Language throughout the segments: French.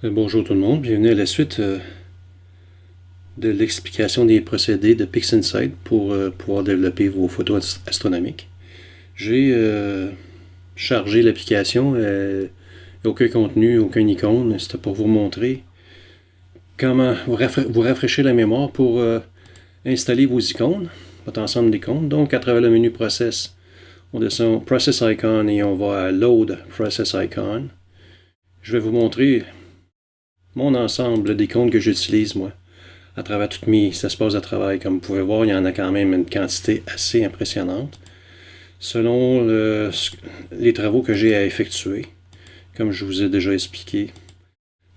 Bonjour tout le monde, bienvenue à la suite de l'explication des procédés de PixInsight pour pouvoir développer vos photos astronomiques. J'ai chargé l'application, aucun contenu, aucune icône, c'était pour vous montrer comment vous rafraîchir la mémoire pour installer vos icônes, votre ensemble d'icônes. Donc à travers le menu Process, on descend Process Icon et on va à Load Process Icon. Je vais vous montrer mon ensemble d'icônes que j'utilise moi à travers tous mes espaces de travail. Comme vous pouvez voir, il y en a quand même une quantité assez impressionnante selon les travaux que j'ai à effectuer, comme je vous ai déjà expliqué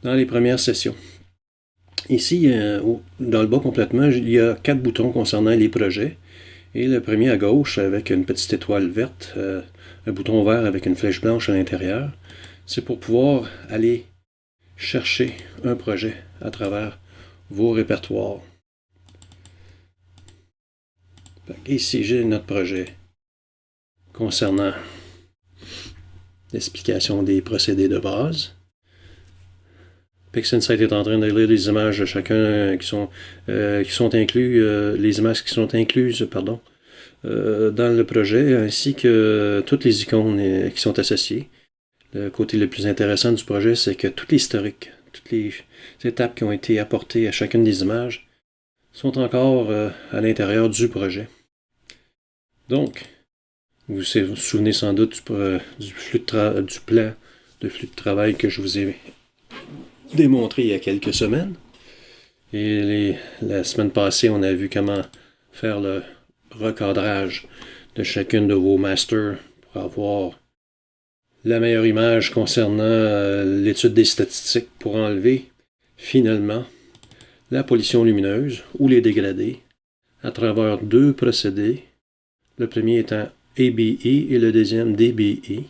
dans les premières sessions. Ici, dans le bas complètement, il y a 4 boutons concernant les projets. Et le premier à gauche, avec une petite étoile verte, un bouton vert avec une flèche blanche à l'intérieur, c'est pour pouvoir aller chercher un projet à travers vos répertoires. Ici, j'ai notre projet concernant l'explication des procédés de base. PixInsight est en train de lire les images de chacun qui sont inclus, les images qui sont incluses, dans le projet, ainsi que toutes les icônes qui sont associées. Le côté le plus intéressant du projet, c'est que tout l'historique, toutes les étapes qui ont été apportées à chacune des images sont encore à l'intérieur du projet. Donc, vous vous souvenez sans doute du plan de flux de travail que je vous ai démontré il y a quelques semaines. Et la semaine passée, on a vu comment faire le recadrage de chacune de vos masters pour avoir la meilleure image concernant l'étude des statistiques pour enlever finalement la pollution lumineuse ou les dégradés à travers deux procédés. Le premier étant ABE et le deuxième DBE.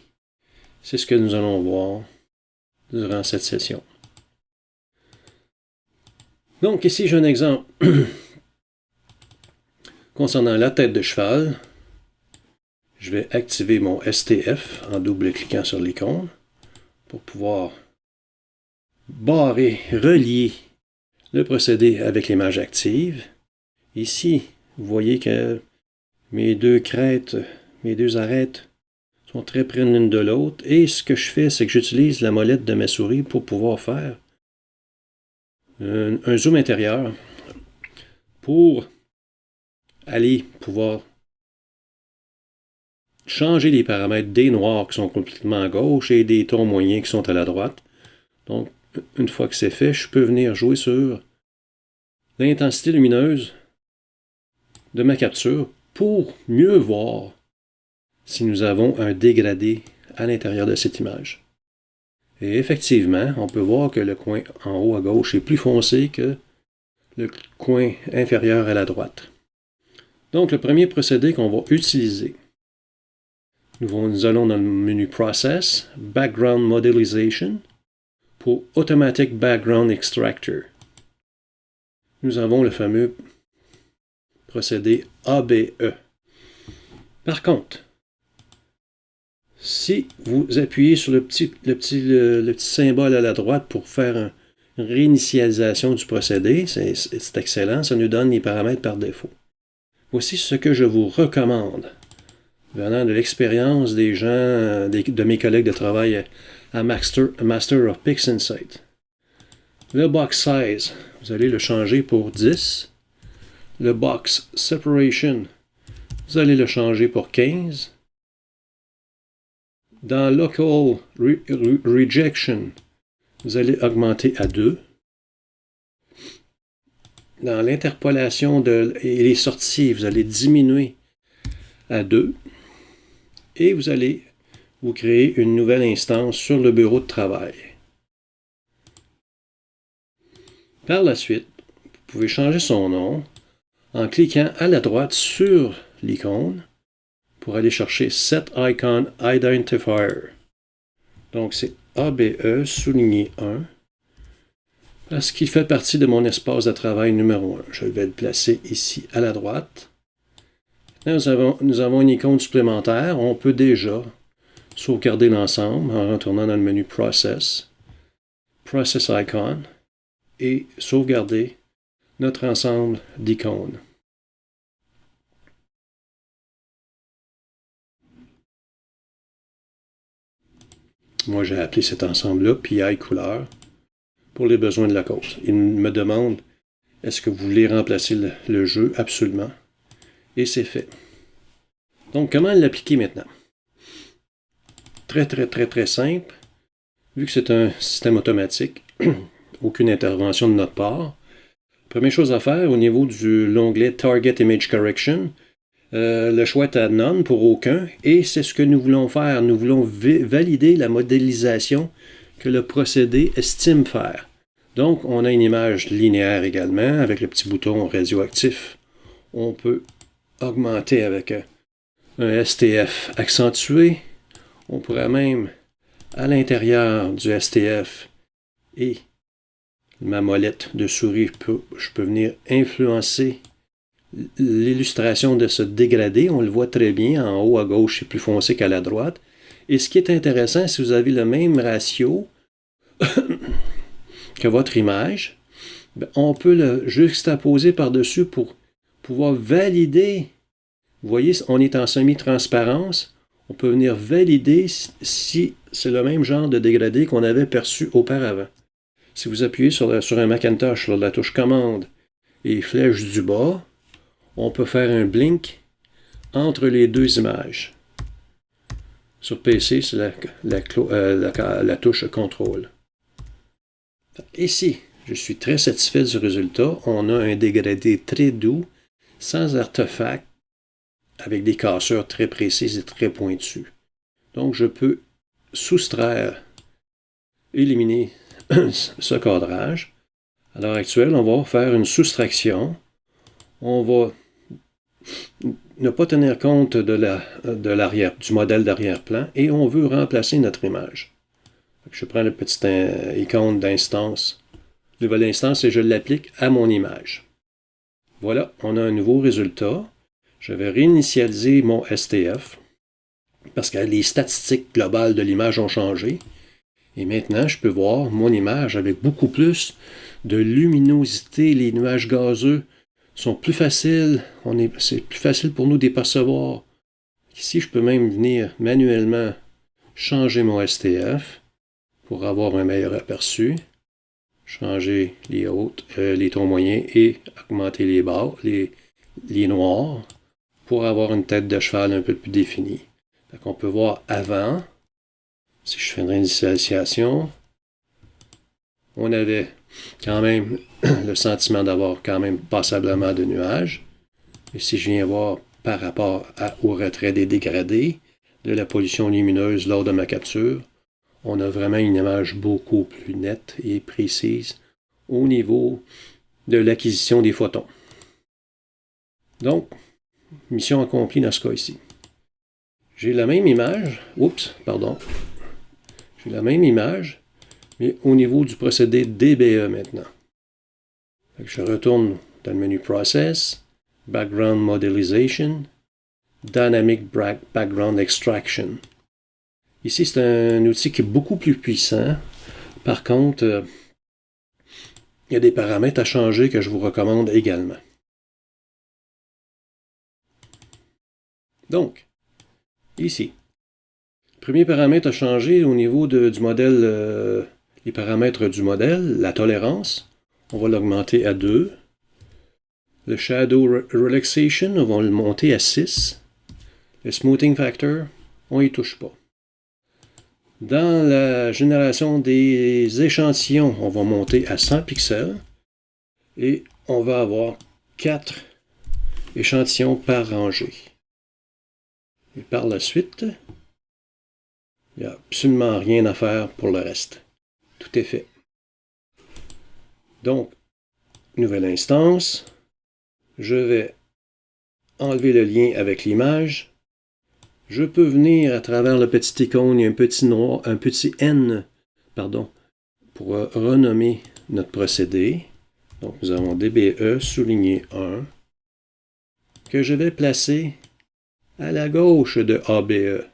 C'est ce que nous allons voir durant cette session. Donc ici j'ai un exemple concernant la tête de cheval. Je vais activer mon STF en double-cliquant sur l'icône pour pouvoir relier le procédé avec l'image active. Ici, vous voyez que mes deux crêtes, mes deux arêtes sont très près l'une de l'autre. Et ce que je fais, c'est que j'utilise la molette de ma souris pour pouvoir faire un zoom intérieur pour aller pouvoir changer les paramètres des noirs qui sont complètement à gauche et des tons moyens qui sont à la droite. Donc, une fois que c'est fait, je peux venir jouer sur l'intensité lumineuse de ma capture pour mieux voir si nous avons un dégradé à l'intérieur de cette image. Et effectivement, on peut voir que le coin en haut à gauche est plus foncé que le coin inférieur à la droite. Donc, le premier procédé qu'on va utiliser, nous allons dans le menu Process, Background Modelization, pour Automatic Background Extractor. Nous avons le fameux procédé ABE. Par contre, si vous appuyez sur le petit symbole à la droite pour faire une réinitialisation du procédé, c'est excellent, ça nous donne les paramètres par défaut. Voici ce que je vous recommande, venant de l'expérience des gens, de mes collègues de travail à Master of PixInsight. Le box size, vous allez le changer pour 10. Le box separation, vous allez le changer pour 15. Dans Local Rejection, vous allez augmenter à 2. Dans l'interpolation et les sorties, vous allez diminuer à 2. Et vous allez vous créer une nouvelle instance sur le bureau de travail. Par la suite, vous pouvez changer son nom en cliquant à la droite sur l'icône pour aller chercher Set Icon Identifier. Donc c'est ABE souligné 1 parce qu'il fait partie de mon espace de travail numéro 1. Je vais le placer ici à la droite. Là, nous avons une icône supplémentaire. On peut déjà sauvegarder l'ensemble en retournant dans le menu Process, Process Icon et sauvegarder notre ensemble d'icônes. Moi, j'ai appelé cet ensemble-là PI couleur pour les besoins de la cause. Il me demande est-ce que vous voulez remplacer le jeu? Absolument. Et c'est fait. Donc, comment l'appliquer maintenant? Très, très, très, très simple. Vu que c'est un système automatique, aucune intervention de notre part. Première chose à faire, au niveau de l'onglet Target Image Correction, le choix est à None pour aucun, et c'est ce que nous voulons faire. Nous voulons valider la modélisation que le procédé estime faire. Donc, on a une image linéaire également, avec le petit bouton radioactif. On peut augmenter avec un STF accentué. On pourrait même, à l'intérieur du STF et ma molette de souris, je peux venir influencer l'illustration de ce dégradé. On le voit très bien, en haut à gauche, c'est plus foncé qu'à la droite. Et ce qui est intéressant, si vous avez le même ratio que votre image, on peut le juxtaposer par-dessus pour pouvoir valider. Vous voyez, on est en semi-transparence. On peut venir valider si c'est le même genre de dégradé qu'on avait perçu auparavant. Si vous appuyez sur un Macintosh, sur la touche commande et flèche du bas, on peut faire un blink entre les deux images. Sur PC, c'est la touche contrôle. Ici, je suis très satisfait du résultat. On a un dégradé très doux, sans artefact, avec des casseurs très précises et très pointus. Donc, je peux soustraire, éliminer ce cadrage. À l'heure actuelle, on va faire une soustraction. On va ne pas tenir compte du modèle d'arrière-plan et on veut remplacer notre image. Je prends le petit icône d'instance, nouvelle instance, et je l'applique à mon image. Voilà, on a un nouveau résultat. Je vais réinitialiser mon STF parce que les statistiques globales de l'image ont changé. Et maintenant, je peux voir mon image avec beaucoup plus de luminosité. Les nuages gazeux sont plus faciles. C'est plus facile pour nous de les percevoir. Ici, je peux même venir manuellement changer mon STF pour avoir un meilleur aperçu. Changer les tons moyens et augmenter les barres, les noirs, pour avoir une tête de cheval un peu plus définie. Donc, on peut voir avant. Si je fais une réinitialisation, on avait quand même le sentiment d'avoir quand même passablement de nuages. Et si je viens voir par rapport au retrait des dégradés, de la pollution lumineuse lors de ma capture, on a vraiment une image beaucoup plus nette et précise au niveau de l'acquisition des photons. Donc, mission accomplie dans ce cas ici. J'ai la même image, j'ai la même image, mais au niveau du procédé DBE maintenant. Je retourne dans le menu Process, Background Modelization, Dynamic Background Extraction. Ici, c'est un outil qui est beaucoup plus puissant. Par contre, il y a des paramètres à changer que je vous recommande également. Donc, ici, premier paramètre à changer au niveau du modèle, les paramètres du modèle, la tolérance, on va l'augmenter à 2. Le Shadow Relaxation, on va le monter à 6. Le Smoothing Factor, on n'y touche pas. Dans la génération des échantillons, on va monter à 100 pixels et on va avoir 4 échantillons par rangée. Et par la suite, il n'y a absolument rien à faire pour le reste. Tout est fait. Donc, nouvelle instance. Je vais enlever le lien avec l'image. Je peux venir à travers le petit icône, il y a un petit N, pour renommer notre procédé. Donc, nous avons DBE souligné 1, que je vais placer à la gauche de ABE.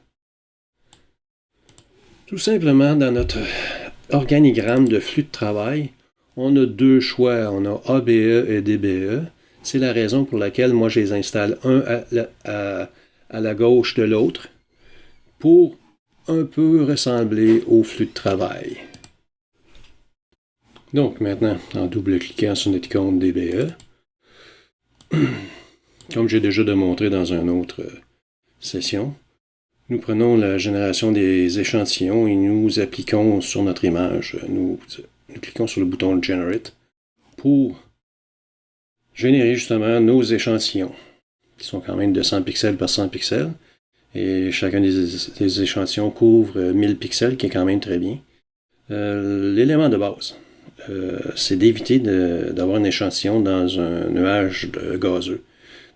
Tout simplement dans notre organigramme de flux de travail, on a deux choix, on a ABE et DBE. C'est la raison pour laquelle moi je les installe un à la gauche de l'autre pour un peu ressembler au flux de travail. Donc maintenant, en double-cliquant sur notre icône DBE, comme j'ai déjà démontré dans une autre session, nous prenons la génération des échantillons et nous appliquons sur notre image. Nous cliquons sur le bouton Generate pour générer justement nos échantillons, qui sont quand même de 100 pixels par 100 pixels. Et chacun des échantillons couvre 1000 pixels, qui est quand même très bien. L'élément de base, c'est d'éviter d'avoir un échantillon dans un nuage gazeux,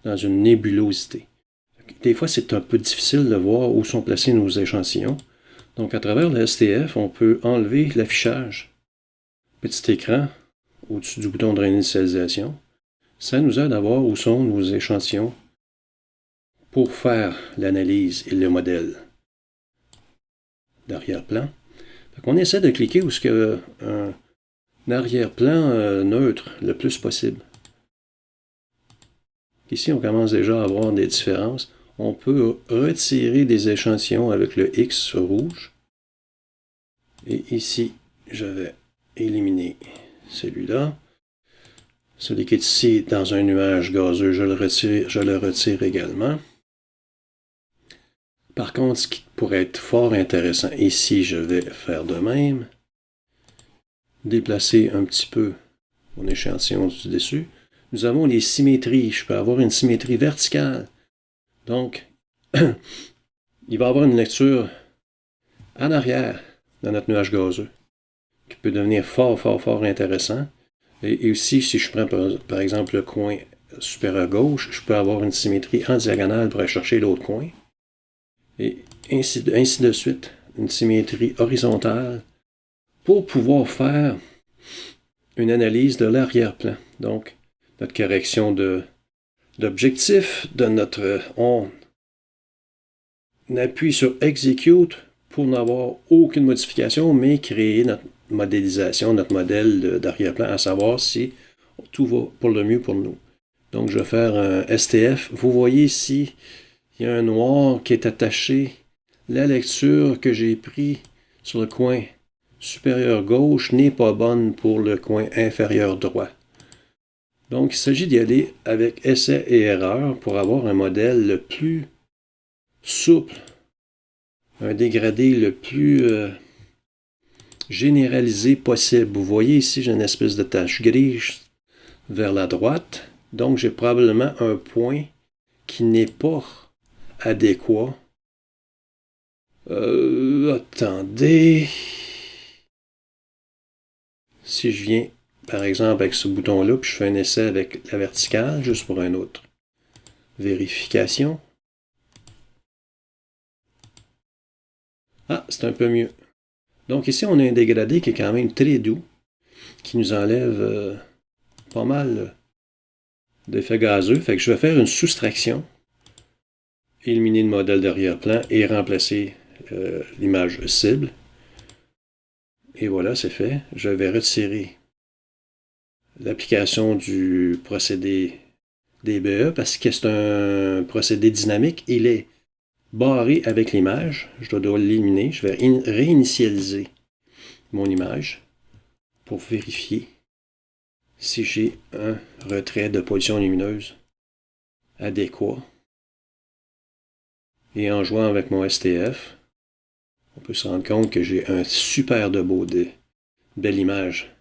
dans une nébulosité. Des fois, c'est un peu difficile de voir où sont placés nos échantillons. Donc, à travers le STF, on peut enlever l'affichage. Petit écran au-dessus du bouton de réinitialisation. Ça nous aide à voir où sont nos échantillons pour faire l'analyse et le modèle d'arrière-plan. On essaie de cliquer où il y a un arrière-plan neutre le plus possible. Ici, on commence déjà à avoir des différences. On peut retirer des échantillons avec le X rouge. Et ici, je vais éliminer celui-là. Celui qui est ici dans un nuage gazeux, je le retire également. Par contre, ce qui pourrait être fort intéressant, ici, je vais faire de même. Déplacer un petit peu mon échantillon du dessus. Nous avons les symétries. Je peux avoir une symétrie verticale. Donc, il va y avoir une lecture en arrière dans notre nuage gazeux qui peut devenir fort, fort, fort intéressant. Et aussi, si je prends par exemple le coin supérieur gauche, je peux avoir une symétrie en diagonale pour aller chercher l'autre coin. Et ainsi de suite, une symétrie horizontale pour pouvoir faire une analyse de l'arrière-plan. Donc, notre correction d'objectif, on appuie sur Execute pour n'avoir aucune modification, mais créer notre modélisation, notre modèle d'arrière-plan, à savoir si tout va pour le mieux pour nous. Donc, je vais faire un STF. Vous voyez ici, il y a un noir qui est attaché. La lecture que j'ai prise sur le coin supérieur gauche n'est pas bonne pour le coin inférieur droit. Donc, il s'agit d'y aller avec essai et erreur pour avoir un modèle le plus souple, un dégradé le plus généralisé possible. Vous voyez ici, j'ai une espèce de tache grise vers la droite. Donc, j'ai probablement un point qui n'est pas adéquat. Attendez. Si je viens, par exemple, avec ce bouton-là, puis je fais un essai avec la verticale, juste pour une autre vérification. Ah, c'est un peu mieux. Donc ici, on a un dégradé qui est quand même très doux, qui nous enlève pas mal d'effets gazeux. Fait que je vais faire une soustraction, éliminer le modèle d'arrière-plan et remplacer l'image cible. Et voilà, c'est fait. Je vais retirer l'application du procédé DBE parce que c'est un procédé dynamique. Il est barré avec l'image. Je dois l'éliminer. Je vais réinitialiser mon image pour vérifier si j'ai un retrait de position lumineuse adéquat. Et en jouant avec mon STF, on peut se rendre compte que j'ai un super de belle image.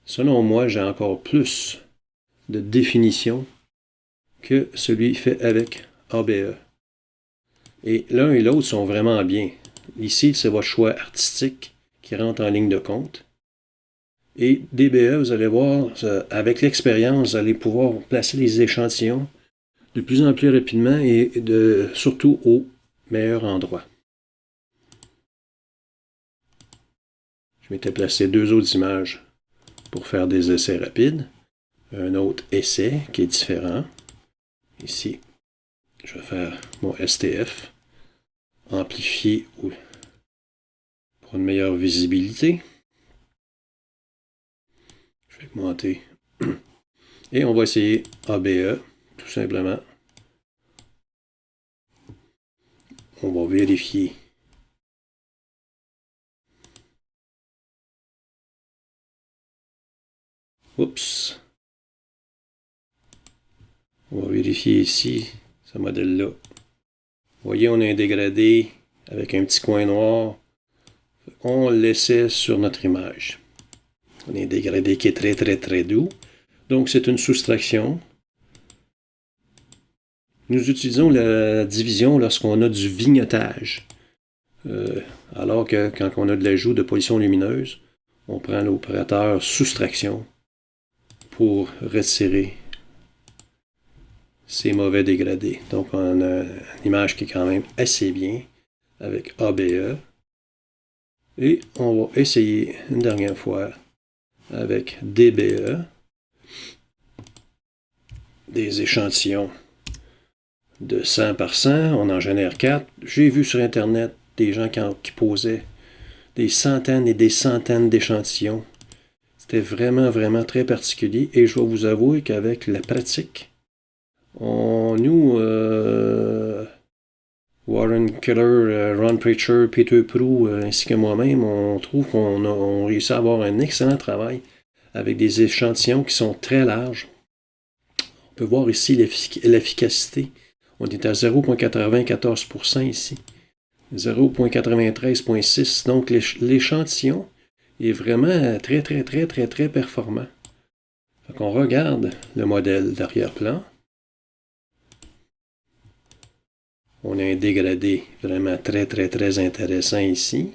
Selon moi, j'ai encore plus de définition que celui fait avec ABE. Et l'un et l'autre sont vraiment bien. Ici, c'est votre choix artistique qui rentre en ligne de compte. Et DBE, vous allez voir, avec l'expérience, vous allez pouvoir placer les échantillons de plus en plus rapidement et surtout au meilleur endroit. Je m'étais placé deux autres images pour faire des essais rapides. Un autre essai qui est différent. Ici, je vais faire mon STF, amplifier pour une meilleure visibilité. Je vais augmenter. Et on va essayer ABE, tout simplement. On va vérifier. Oups. On va vérifier ici, ce modèle-là. Vous voyez, on a un dégradé avec un petit coin noir. On le laissait sur notre image. On a un dégradé qui est très, très, très doux. Donc, c'est une soustraction. Nous utilisons la division lorsqu'on a du vignotage. Alors que quand on a de l'ajout de pollution lumineuse, on prend l'opérateur soustraction pour retirer ces mauvais dégradés. Donc, on a une image qui est quand même assez bien avec ABE. Et on va essayer une dernière fois avec DBE. Des échantillons de 100 par 100. On en génère 4. J'ai vu sur Internet des gens qui posaient des centaines et des centaines d'échantillons. C'était vraiment, vraiment très particulier. Et je vais vous avouer qu'avec la pratique, Warren Keller, Ron Preacher, Peter Prou, ainsi que moi-même, on trouve qu'on réussit à avoir un excellent travail avec des échantillons qui sont très larges. On peut voir ici l'efficacité. On est à 0,94% ici. 0,93,6. Donc l'échantillon est vraiment très, très, très, très, très performant. Donc on regarde le modèle d'arrière-plan. On a un dégradé vraiment très, très, très intéressant ici.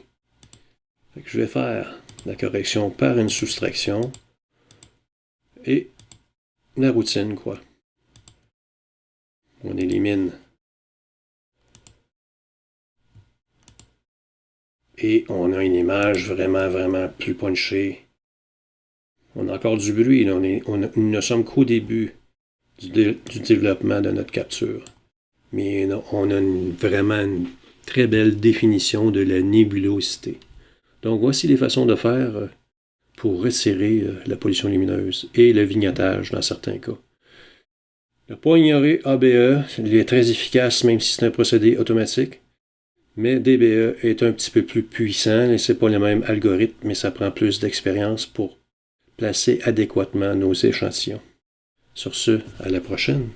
Fait que je vais faire la correction par une soustraction et la routine, quoi. On élimine. Et on a une image vraiment, vraiment plus punchée. On a encore du bruit. Là. Nous ne sommes qu'au début du développement de notre capture. Mais on a vraiment une très belle définition de la nébulosité. Donc voici les façons de faire pour retirer la pollution lumineuse et le vignotage dans certains cas. Ne pas ignorer ABE, il est très efficace même si c'est un procédé automatique. Mais DBE est un petit peu plus puissant et c'est pas le même algorithme, mais ça prend plus d'expérience pour placer adéquatement nos échantillons. Sur ce, à la prochaine.